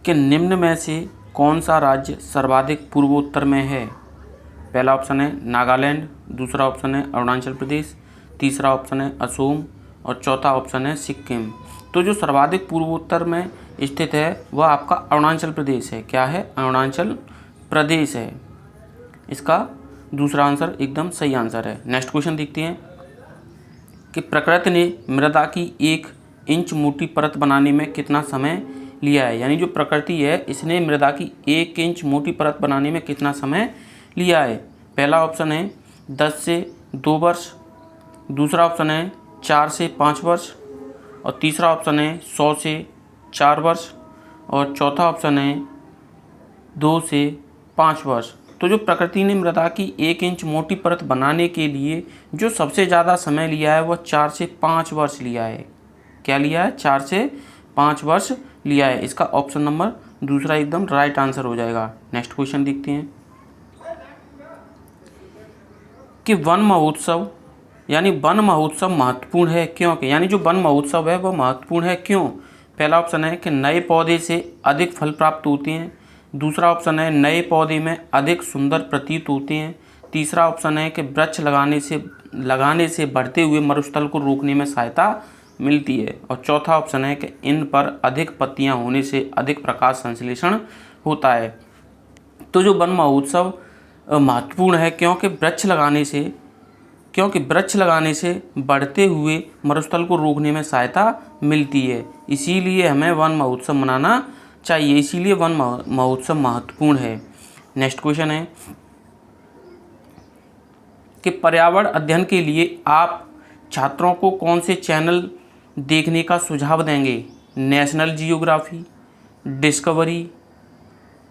कि निम्न में से कौन सा राज्य सर्वाधिक पूर्वोत्तर में है? पहला ऑप्शन है नागालैंड, दूसरा ऑप्शन है अरुणाचल प्रदेश, तीसरा ऑप्शन है असम और चौथा ऑप्शन है सिक्किम। तो जो सर्वाधिक पूर्वोत्तर में स्थित है वह आपका अरुणाचल प्रदेश है। क्या है? अरुणाचल प्रदेश है। इसका दूसरा आंसर एकदम सही आंसर है। नेक्स्ट क्वेश्चन देखते हैं कि प्रकृति ने मृदा की 1 इंच मोटी परत बनाने में कितना समय लिया है? यानी जो प्रकृति है इसने मृदा की 1 इंच मोटी परत बनाने में कितना समय लिया है? पहला ऑप्शन है 10 से 2 वर्ष, दूसरा ऑप्शन है 4 से 5 वर्ष और तीसरा ऑप्शन है 100 से 4 वर्ष और चौथा ऑप्शन है 2 से 5 वर्ष। तो जो प्रकृति ने मृदा की 1 इंच मोटी परत बनाने के लिए जो सबसे ज़्यादा समय लिया है वह 4 से 5 वर्ष लिया है। क्या लिया है? 4 से 5 वर्ष लिया है। इसका ऑप्शन नंबर दूसरा एकदम राइट आंसर हो जाएगा। नेक्स्ट क्वेश्चन देखते हैं कि वन महोत्सव महत्वपूर्ण है क्यों? यानी जो वन महोत्सव है वह महत्वपूर्ण है क्यों? पहला ऑप्शन है कि नए पौधे से अधिक फल प्राप्त होते हैं, दूसरा ऑप्शन है नए पौधे में अधिक सुंदर प्रतीत होते हैं, तीसरा ऑप्शन है कि वृक्ष लगाने से बढ़ते हुए मरुस्थल को रोकने में सहायता मिलती है और चौथा ऑप्शन है कि इन पर अधिक पत्तियां होने से अधिक प्रकाश संश्लेषण होता है। तो जो वन महोत्सव महत्वपूर्ण है क्योंकि वृक्ष लगाने से बढ़ते हुए मरुस्थल को रोकने में सहायता मिलती है। इसीलिए हमें वन महोत्सव मनाना चाहिए, इसीलिए वन महोत्सव महत्वपूर्ण है। नेक्स्ट क्वेश्चन है कि पर्यावरण अध्ययन के लिए आप छात्रों को कौन से चैनल देखने का सुझाव देंगे? National geography, discovery,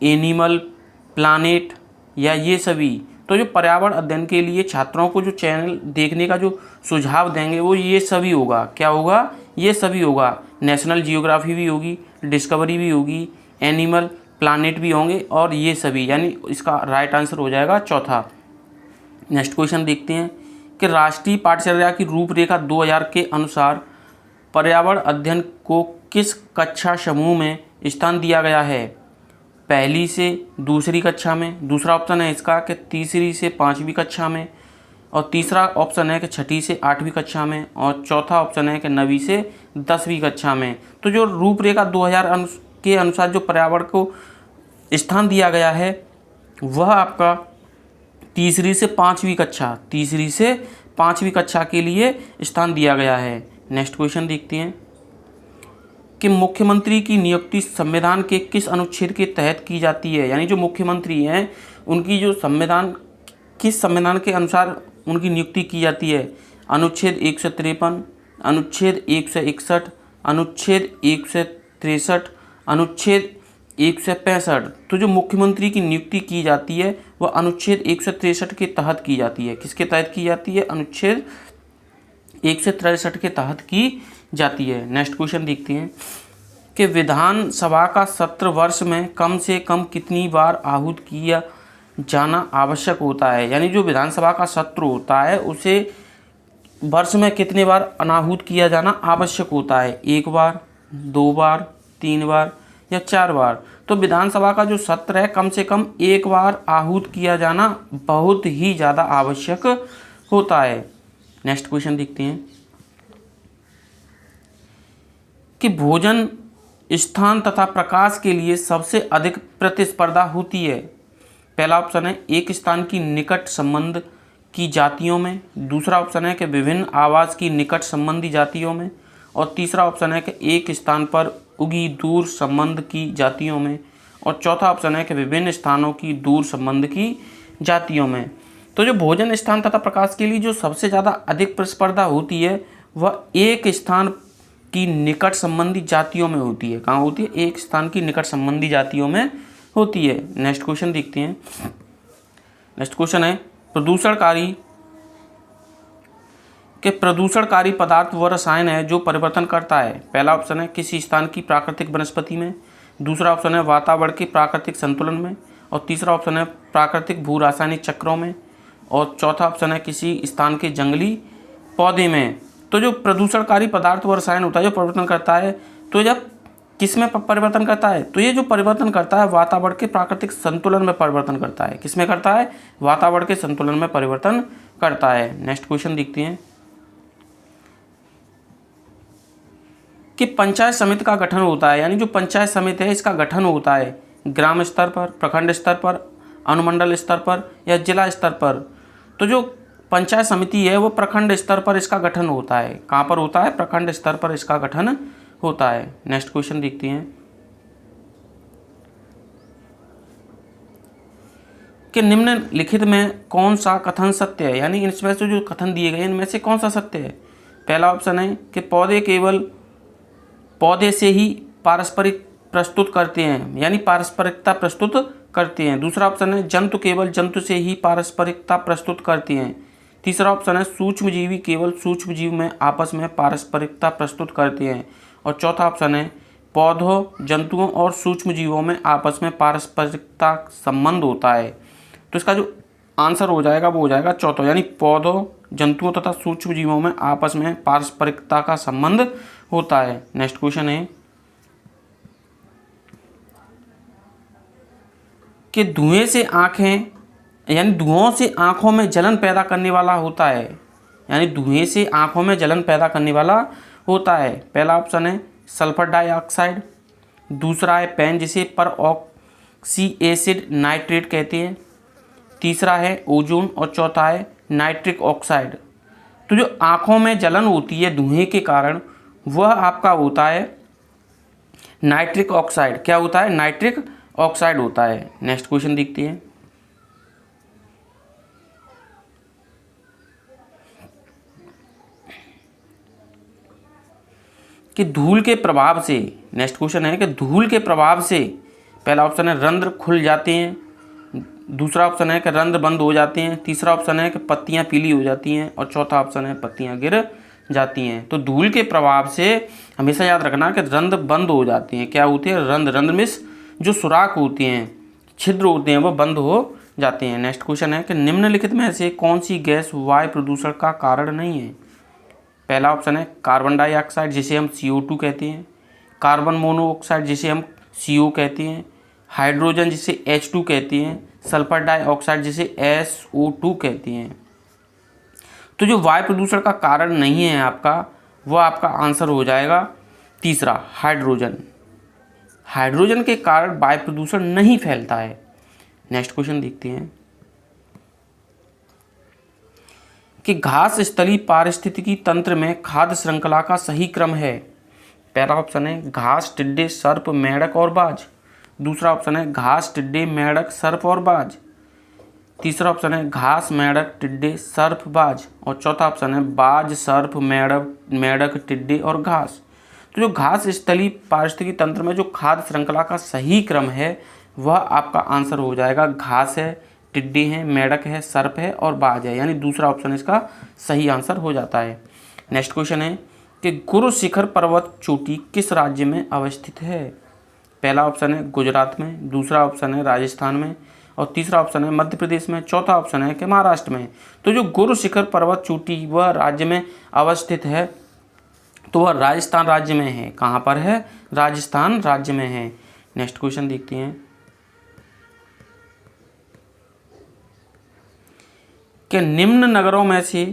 animal planet या ये सभी? तो जो पर्यावरण अध्ययन के लिए छात्रों को जो चैनल देखने का जो सुझाव देंगे वो ये सभी होगा। क्या होगा? ये सभी होगा। नेशनल जियोग्राफी भी होगी, डिस्कवरी भी होगी, एनिमल प्लानेट भी होंगे और ये सभी, यानी इसका राइट आंसर हो जाएगा चौथा। नेक्स्ट क्वेश्चन देखते हैं कि राष्ट्रीय पाठचर्या की रूपरेखा 2000 के अनुसार पर्यावरण अध्ययन को किस कक्षा समूह में स्थान दिया गया है? पहली से दूसरी कक्षा में, दूसरा ऑप्शन है इसका कि तीसरी से 5वीं कक्षा में और तीसरा ऑप्शन है कि 6ठी से 8वीं कक्षा में और चौथा ऑप्शन है कि 9वीं से 10वीं कक्षा में। तो जो रूपरेखा 2000 के अनुसार जो पर्यावरण को स्थान दिया गया है वह आपका तीसरी से पाँचवीं कक्षा के लिए स्थान दिया गया है। नेक्स्ट क्वेश्चन देखते हैं कि मुख्यमंत्री की नियुक्ति संविधान के किस अनुच्छेद के तहत की जाती है? यानी जो मुख्यमंत्री हैं उनकी जो किस संविधान के अनुसार उनकी नियुक्ति की जाती है? अनुच्छेद 153, अनुच्छेद 161, अनुच्छेद 163, अनुच्छेद 165। तो जो मुख्यमंत्री की नियुक्ति की जाती है वह अनुच्छेद 163 के तहत की जाती है। किसके तहत की जाती है? अनुच्छेद 163 के तहत की जाती है। नेक्स्ट क्वेश्चन देखते हैं कि विधानसभा का सत्र वर्ष में कम से कम कितनी बार आहूत किया जाना आवश्यक होता है? यानी जो विधानसभा का सत्र होता है उसे वर्ष में कितने बार अनाहूत किया जाना आवश्यक होता है? 1 बार, 2 बार, 3 बार या 4 बार? तो विधानसभा का जो सत्र है कम से कम 1 बार आहूत किया जाना बहुत ही ज़्यादा आवश्यक होता है। नेक्स्ट क्वेश्चन देखते हैं कि भोजन स्थान तथा प्रकाश के लिए सबसे अधिक प्रतिस्पर्धा होती है? पहला ऑप्शन है एक स्थान की निकट संबंध की जातियों में, दूसरा ऑप्शन है कि विभिन्न आवास की निकट संबंधी जातियों में और तीसरा ऑप्शन है कि एक स्थान पर उगी दूर संबंध की जातियों में और चौथा ऑप्शन है कि विभिन्न स्थानों की दूर संबंध की जातियों में। तो जो भोजन स्थान तथा प्रकाश के लिए जो सबसे ज़्यादा अधिक प्रतिस्पर्धा होती है वह एक स्थान की निकट संबंधी जातियों में होती है। कहाँ होती है? एक स्थान की निकट संबंधी जातियों में होती है। नेक्स्ट क्वेश्चन देखते हैं। नेक्स्ट क्वेश्चन है प्रदूषणकारी पदार्थ व रसायन है जो परिवर्तन करता है। पहला ऑप्शन है किसी स्थान की प्राकृतिक वनस्पति में, दूसरा ऑप्शन है वातावरण के प्राकृतिक संतुलन में और तीसरा ऑप्शन है प्राकृतिक भू रासायनिक चक्रों में और चौथा ऑप्शन है किसी स्थान के जंगली पौधे में। तो जो प्रदूषणकारी पदार्थ व रसायन होता है जो परिवर्तन करता है, तो जब किस में परिवर्तन करता है? तो ये जो परिवर्तन करता है वातावरण के प्राकृतिक संतुलन में परिवर्तन करता है। किस में करता है? वातावरण के संतुलन में परिवर्तन करता है। नेक्स्ट क्वेश्चन देखते हैं कि पंचायत समिति का गठन होता है, यानी जो पंचायत समिति है इसका गठन होता है ग्राम स्तर पर, प्रखंड स्तर पर, अनुमंडल स्तर पर या जिला स्तर पर। तो जो पंचायत समिति है वो प्रखंड स्तर पर इसका गठन होता है। कहाँ पर होता है? प्रखंड स्तर पर इसका गठन होता है। नेक्स्ट क्वेश्चन देखते हैं कि निम्नलिखित में कौन सा कथन सत्य है, यानी इसमें से जो कथन दिए गए इनमें से कौन सा सत्य है? पहला ऑप्शन है कि पौधे केवल पौधे से ही पारस्परिक प्रस्तुत करते हैं, यानी पारस्परिकता प्रस्तुत करते हैं। दूसरा ऑप्शन है जंतु केवल जंतु से ही पारस्परिकता प्रस्तुत करते हैं। तीसरा ऑप्शन है सूक्ष्मजीवी केवल सूक्ष्मजीव में आपस में पारस्परिकता प्रस्तुत करते हैं। और चौथा ऑप्शन है पौधों, जंतुओं और सूक्ष्मजीवों में आपस में पारस्परिकता संबंध होता है। तो इसका जो आंसर हो जाएगा वो हो जाएगा चौथा, यानी पौधों, जंतुओं तथा सूक्ष्मजीवों में आपस में पारस्परिकता का संबंध होता है। नेक्स्ट क्वेश्चन है कि धुएं से आंखें, यानी धुओं से आंखों में जलन पैदा करने वाला होता है, यानी धुएं से आंखों में जलन पैदा करने वाला होता है। पहला ऑप्शन है सल्फर डाइऑक्साइड, दूसरा है पेन जिसे पर ऑक्सी एसिड नाइट्रेट कहते हैं, तीसरा है ओजोन और चौथा है नाइट्रिक ऑक्साइड। तो जो आँखों में जलन होती है धुएं के कारण वह आपका होता है नाइट्रिक ऑक्साइड। क्या होता है? नाइट्रिक ऑक्साइड होता है। नेक्स्ट क्वेश्चन देखते हैं कि धूल के प्रभाव से, नेक्स्ट क्वेश्चन है कि धूल के प्रभाव से, पहला ऑप्शन है रंध्र खुल जाते हैं, दूसरा ऑप्शन है कि रंध्र बंद हो जाते हैं, तीसरा ऑप्शन है कि पत्तियां पीली हो जाती हैं और चौथा ऑप्शन है पत्तियां गिर जाती हैं। तो धूल के प्रभाव से हमेशा याद रखना कि रंध्र बंद हो जाती हैं। क्या होती है? रंध्र में जो सुराख होते हैं, छिद्र होते हैं, वो बंद हो जाते हैं। नेक्स्ट क्वेश्चन है कि निम्नलिखित में से कौन सी गैस वायु प्रदूषण का कारण नहीं है? पहला ऑप्शन है कार्बन डाइऑक्साइड जिसे हम CO2 कहते हैं, कार्बन मोनोऑक्साइड जिसे हम CO कहते हैं, हाइड्रोजन जिसे H2 कहते हैं, सल्फर डाइऑक्साइड जिसे SO2 कहते हैं। तो जो वायु प्रदूषण का कारण नहीं है आपका, वो आपका आंसर हो जाएगा तीसरा, हाइड्रोजन। हाइड्रोजन के कारण वायु प्रदूषण नहीं फैलता है। नेक्स्ट क्वेश्चन देखते हैं कि घास स्थलीय पारिस्थितिकी तंत्र में खाद्य श्रृंखला का सही क्रम है। पहला ऑप्शन है घास, टिड्डे, सर्प, मेंढक और बाज, दूसरा ऑप्शन है घास, टिड्डे, मेंढक, सर्प और बाज, तीसरा ऑप्शन है घास, मेंढक, टिड्डे, सर्प, बाज और चौथा ऑप्शन है बाज, सर्प, मेंढक, टिड्डे और घास। तो जो घास स्थलीय पारिस्थितिकी तंत्र में जो खाद्य श्रृंखला का सही क्रम है वह आपका आंसर हो जाएगा घास है, टिड्डे हैं, मेंढक है, सर्प है और बाज है, यानी दूसरा ऑप्शन इसका सही आंसर हो जाता है। नेक्स्ट क्वेश्चन है कि गुरु शिखर पर्वत चोटी किस राज्य में अवस्थित है? पहला ऑप्शन है गुजरात में, दूसरा ऑप्शन है राजस्थान में और तीसरा ऑप्शन है मध्य प्रदेश में, चौथा ऑप्शन है कि महाराष्ट्र में। तो जो गुरु शिखर पर्वत चोटी वह राज्य में अवस्थित है तो वह राजस्थान राज्य में है। कहाँ पर है? राजस्थान राज्य में है। नेक्स्ट क्वेश्चन देखते हैं कि निम्न नगरों में से,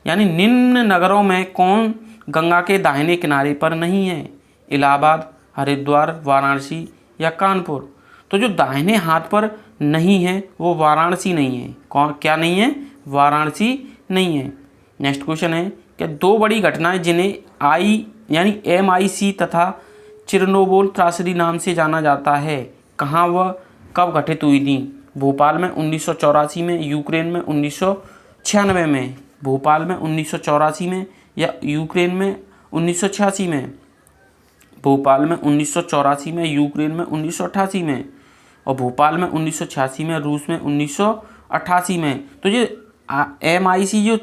यानी निम्न नगरों में कौन गंगा के दाहिने किनारे पर नहीं है? इलाहाबाद, हरिद्वार, वाराणसी या कानपुर। तो जो दाहिने हाथ पर नहीं है वो वाराणसी नहीं है। कौन, क्या नहीं है? वाराणसी नहीं है। नेक्स्ट क्वेश्चन है कि दो बड़ी घटनाएं जिन्हें यानी MIC तथा चिरनोबिल त्रासदी नाम से जाना जाता है, कहाँ व कब घटित हुई थी? भोपाल में 1984 में, यूक्रेन में 1996 में। भोपाल में 1984 में या यूक्रेन में 1986 में? भोपाल में 1984 में, यूक्रेन में 1988 में और भोपाल में 1986 में, रूस में 1988 में। तो ये MIC जो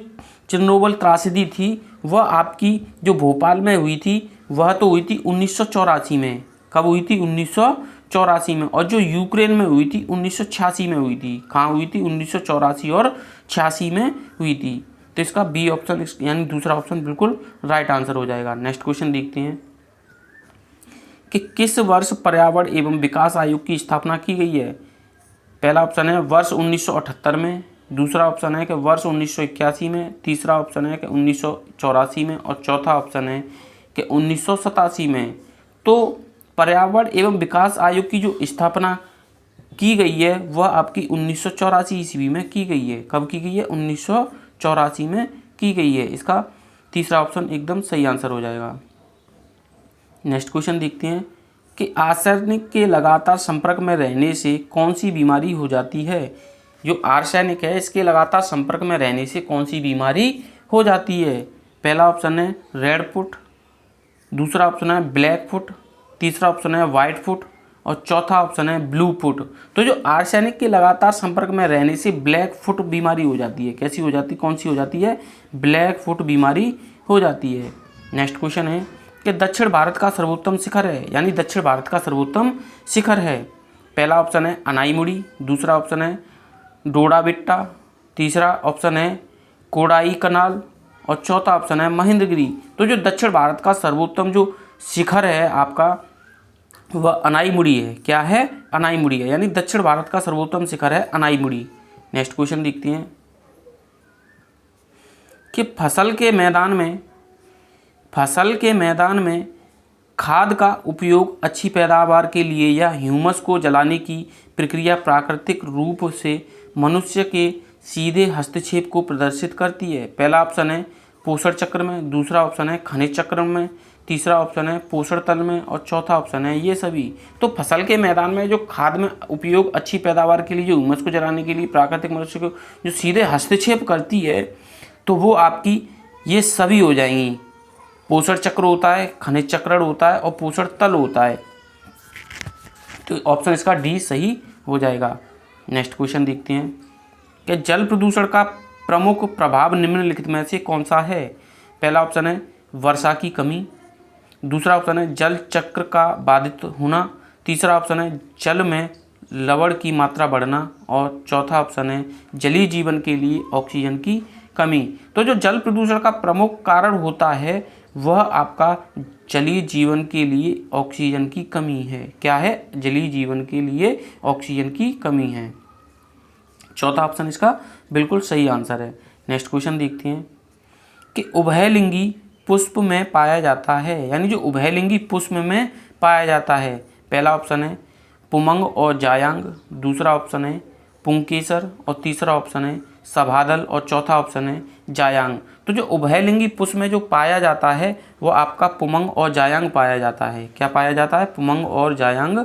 चिरनोबिल त्रासदी थी वह आपकी जो भोपाल में हुई थी वह तो हुई थी 1984 में। कब हुई थी? 1984 में। और जो यूक्रेन में हुई थी 1986 में हुई थी। कहाँ हुई थी? 1984 और 86 में हुई थी। तो इसका B ऑप्शन यानी दूसरा ऑप्शन बिल्कुल राइट आंसर हो जाएगा। नेक्स्ट क्वेश्चन देखते हैं कि किस वर्ष पर्यावरण एवं विकास आयोग की स्थापना की गई है। पहला ऑप्शन है वर्ष 1978 में, दूसरा ऑप्शन है कि वर्ष 1981 में, तीसरा ऑप्शन है कि 1984 में और चौथा ऑप्शन है कि 1987 में। तो पर्यावरण एवं विकास आयोग की जो स्थापना की गई है वह आपकी 1984 ईस्वी में की गई है। कब की गई है? 1984 में की गई है। इसका तीसरा ऑप्शन एकदम सही आंसर हो जाएगा। नेक्स्ट क्वेश्चन देखते हैं कि आर्सेनिक के लगातार संपर्क में रहने से कौन सी बीमारी हो जाती है। जो आर्सेनिक है इसके लगातार संपर्क में रहने से कौन सी बीमारी हो जाती है। पहला ऑप्शन है रेड फुट, दूसरा ऑप्शन है ब्लैक फुट, तीसरा ऑप्शन है वाइट फुट और चौथा ऑप्शन है ब्लू फुट। तो जो आर्सेनिक के लगातार संपर्क में रहने से ब्लैक फुट बीमारी हो जाती है। कैसी हो जाती है? कौन सी हो जाती है? ब्लैक फुट बीमारी हो जाती है। नेक्स्ट क्वेश्चन है कि दक्षिण भारत का सर्वोत्तम शिखर है, यानी दक्षिण भारत का सर्वोत्तम शिखर है। पहला ऑप्शन है अनाईमुड़ी, दूसरा ऑप्शन है डोडाबेट्टा, तीसरा ऑप्शन है कोडाई कनाल और चौथा ऑप्शन है महेंद्रगिरी। तो जो दक्षिण भारत का सर्वोत्तम जो शिखर है आपका वह अनाईमुड़ी है। क्या है? अनाईमुड़ी है, यानी दक्षिण भारत का सर्वोत्तम शिखर है अनाईमुड़ी। नेक्स्ट क्वेश्चन देखते हैं कि फसल के मैदान में खाद का उपयोग अच्छी पैदावार के लिए या ह्यूमस को जलाने की प्रक्रिया प्राकृतिक रूप से मनुष्य के सीधे हस्तक्षेप को प्रदर्शित करती है। पहला ऑप्शन है पोषण चक्र में, दूसरा ऑप्शन है खनिज चक्र में, तीसरा ऑप्शन है पोषण तल में और चौथा ऑप्शन है ये सभी। तो फसल के मैदान में जो खाद में उपयोग अच्छी पैदावार के लिए, जो ह्यूमस को जलाने के लिए प्राकृतिक मनुष्य को जो सीधे हस्तक्षेप करती है, तो वो आपकी ये सभी हो जाएंगी। पोषण चक्र होता है, खनिज चक्रण होता है और पोषण तल होता है। तो ऑप्शन इसका डी सही हो जाएगा। नेक्स्ट क्वेश्चन देखते हैं कि जल प्रदूषण का प्रमुख प्रभाव निम्नलिखित में से कौन सा है। पहला ऑप्शन है वर्षा की कमी, दूसरा ऑप्शन है जल चक्र का बाधित होना, तीसरा ऑप्शन है जल में लवण की मात्रा बढ़ना और चौथा ऑप्शन है जलीय जीवन के लिए ऑक्सीजन की कमी। तो जो जल प्रदूषण का प्रमुख कारण होता है वह आपका जलीय जीवन के लिए ऑक्सीजन की कमी है। क्या है? जलीय जीवन के लिए ऑक्सीजन की कमी है। चौथा ऑप्शन इसका बिल्कुल सही आंसर है। नेक्स्ट क्वेश्चन देखते हैं कि उभयलिंगी पुष्प में पाया जाता है, यानी जो उभयलिंगी पुष्प में पाया जाता है। पहला ऑप्शन है पुमंग और जायांग, दूसरा ऑप्शन है पुंकेसर और तीसरा ऑप्शन है सभादल और चौथा ऑप्शन है जायांग। तो जो उभयलिंगी पुष्प में जो पाया जाता है वो आपका पुमंग और जायांग पाया जाता है। क्या पाया जाता है? पुमंग और जायांग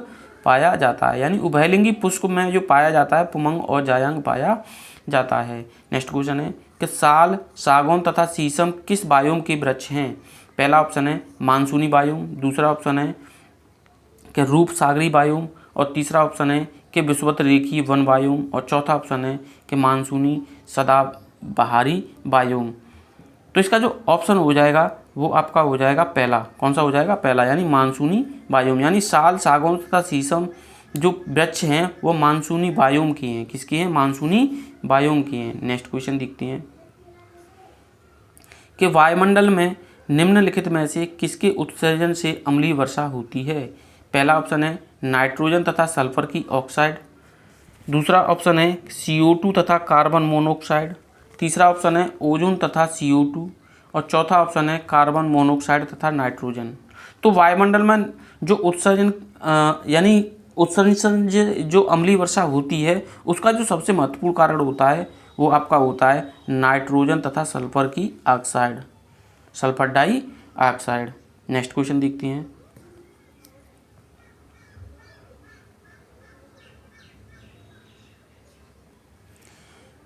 पाया जाता है, यानी उभयलिंगी पुष्प में जो पाया जाता है पुमंग और जायांग पाया जाता है। नेक्स्ट क्वेश्चन है कि साल, सागौन तथा शीशम किस बायोम के वृक्ष हैं। पहला ऑप्शन है मानसूनी बायोम, दूसरा ऑप्शन है कि रूप सागरी बायोम और तीसरा ऑप्शन है कि विषुवत रेखीय वन बायोम और चौथा ऑप्शन है कि मानसूनी सदाबहारी बायोम। तो इसका जो ऑप्शन हो जाएगा वो आपका हो जाएगा पहला। कौन सा हो जाएगा? पहला, यानी मानसूनी बायोम। यानी साल, सागौन तथा शीशम जो वृक्ष हैं वो मानसूनी बायोम के हैं। किसके हैं? मानसूनी बायोम के हैं। नेक्स्ट क्वेश्चन देखते हैं कि वायुमंडल में निम्नलिखित में से किसके उत्सर्जन से अम्लीय वर्षा होती है। पहला ऑप्शन है नाइट्रोजन तथा सल्फर की ऑक्साइड, दूसरा ऑप्शन है CO2 तथा कार्बन मोनोऑक्साइड, तीसरा ऑप्शन है ओजोन तथा CO2 और चौथा ऑप्शन है कार्बन मोनोऑक्साइड तथा नाइट्रोजन। तो वायुमंडल में जो उत्सर्जन यानी उत्सर्जन जो अम्लीय वर्षा होती है उसका जो सबसे महत्वपूर्ण कारण होता है वो आपका होता है नाइट्रोजन तथा सल्फर की oxide, sulphur dioxide. Next question देखते हैं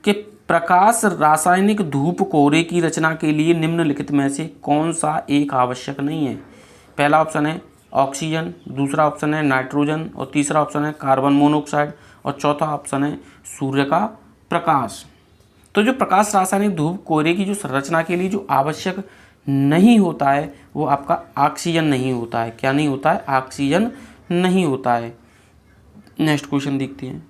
कि प्रकाश रासायनिक धूप कोहरे की रचना के लिए निम्नलिखित में से कौन सा एक आवश्यक नहीं है। पहला ऑप्शन है ऑक्सीजन, दूसरा ऑप्शन है नाइट्रोजन और तीसरा ऑप्शन है कार्बन मोनोऑक्साइड और चौथा ऑप्शन है सूर्य का प्रकाश। तो जो प्रकाश रासायनिक धूप कोहरे की जो संरचना के लिए जो आवश्यक नहीं होता है वो आपका ऑक्सीजन नहीं होता है। क्या नहीं होता है? ऑक्सीजन नहीं होता है। नेक्स्ट क्वेश्चन देखते हैं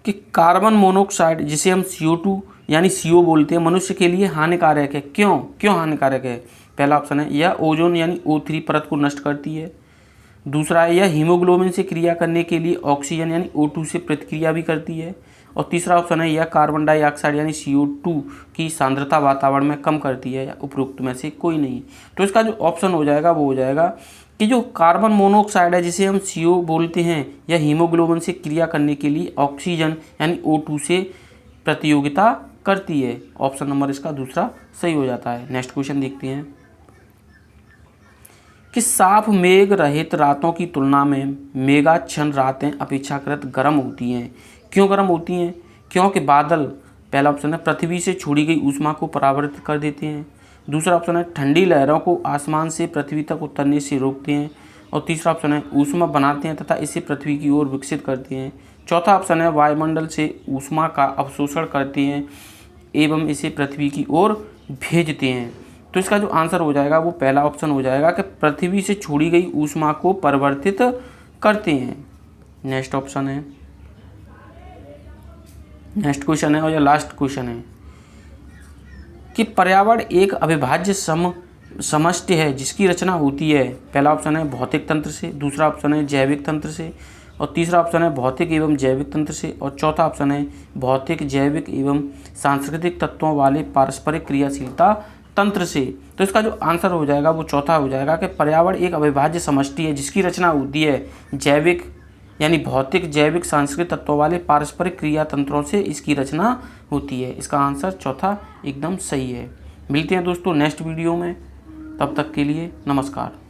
कि कार्बन मोनोऑक्साइड जिसे हम CO2 यानी CO बोलते हैं मनुष्य के लिए हानिकारक है। क्यों हानिकारक है? पहला ऑप्शन है यह ओजोन यानी O3 परत को नष्ट करती है। दूसरा है यह हीमोग्लोबिन से क्रिया करने के लिए ऑक्सीजन यानी O2 से प्रतिक्रिया भी करती है। और तीसरा ऑप्शन है यह कार्बन डाइऑक्साइड यानी CO2 की सांद्रता वातावरण में कम करती है, या उपरोक्त में से कोई नहीं। तो इसका जो ऑप्शन हो जाएगा वो हो जाएगा कि जो कार्बन मोनोऑक्साइड है जिसे हम CO बोलते हैं, यह हीमोग्लोबिन से क्रिया करने के लिए ऑक्सीजन यानी O2 से प्रतियोगिता करती है। ऑप्शन नंबर इसका दूसरा सही हो जाता है। नेक्स्ट क्वेश्चन देखते हैं कि साफ मेघ रहित रातों की तुलना में मेघाच्छन्न रातें अपेक्षाकृत गर्म होती हैं। क्यों गर्म होती हैं? क्योंकि बादल, पहला ऑप्शन है, पृथ्वी से छोड़ी गई ऊष्मा को परावर्तित कर देते हैं। दूसरा ऑप्शन है ठंडी लहरों को आसमान से पृथ्वी तक उतरने से रोकते हैं। और तीसरा ऑप्शन है ऊष्मा बनाते हैं तथा इसे पृथ्वी की ओर विकसित करते हैं। चौथा ऑप्शन है वायुमंडल से ऊष्मा का अवशोषण करते हैं एवं इसे पृथ्वी की ओर भेजते हैं। तो इसका जो आंसर हो जाएगा वो पहला ऑप्शन हो जाएगा कि पृथ्वी से छोड़ी गई ऊष्मा को परिवर्तित करते हैं। नेक्स्ट ऑप्शन है, नेक्स्ट क्वेश्चन है और यह लास्ट क्वेश्चन है कि पर्यावरण एक अविभाज्य समष्टि है जिसकी रचना होती है। पहला ऑप्शन है भौतिक तंत्र से, दूसरा ऑप्शन है जैविक तंत्र से, और तीसरा ऑप्शन है भौतिक एवं जैविक तंत्र से, और चौथा ऑप्शन है भौतिक, जैविक एवं सांस्कृतिक तत्वों वाले पारस्परिक क्रियाशीलता तंत्र से। तो इसका जो आंसर हो जाएगा वो चौथा हो जाएगा कि पर्यावरण एक अविभाज्य समष्टि है जिसकी रचना होती है जैविक यानी भौतिक, जैविक, सांस्कृतिक तत्वों वाले पारस्परिक क्रिया तंत्रों से इसकी रचना होती है। इसका आंसर चौथा एकदम सही है। मिलते हैं दोस्तों नेक्स्ट वीडियो में, तब तक के लिए नमस्कार।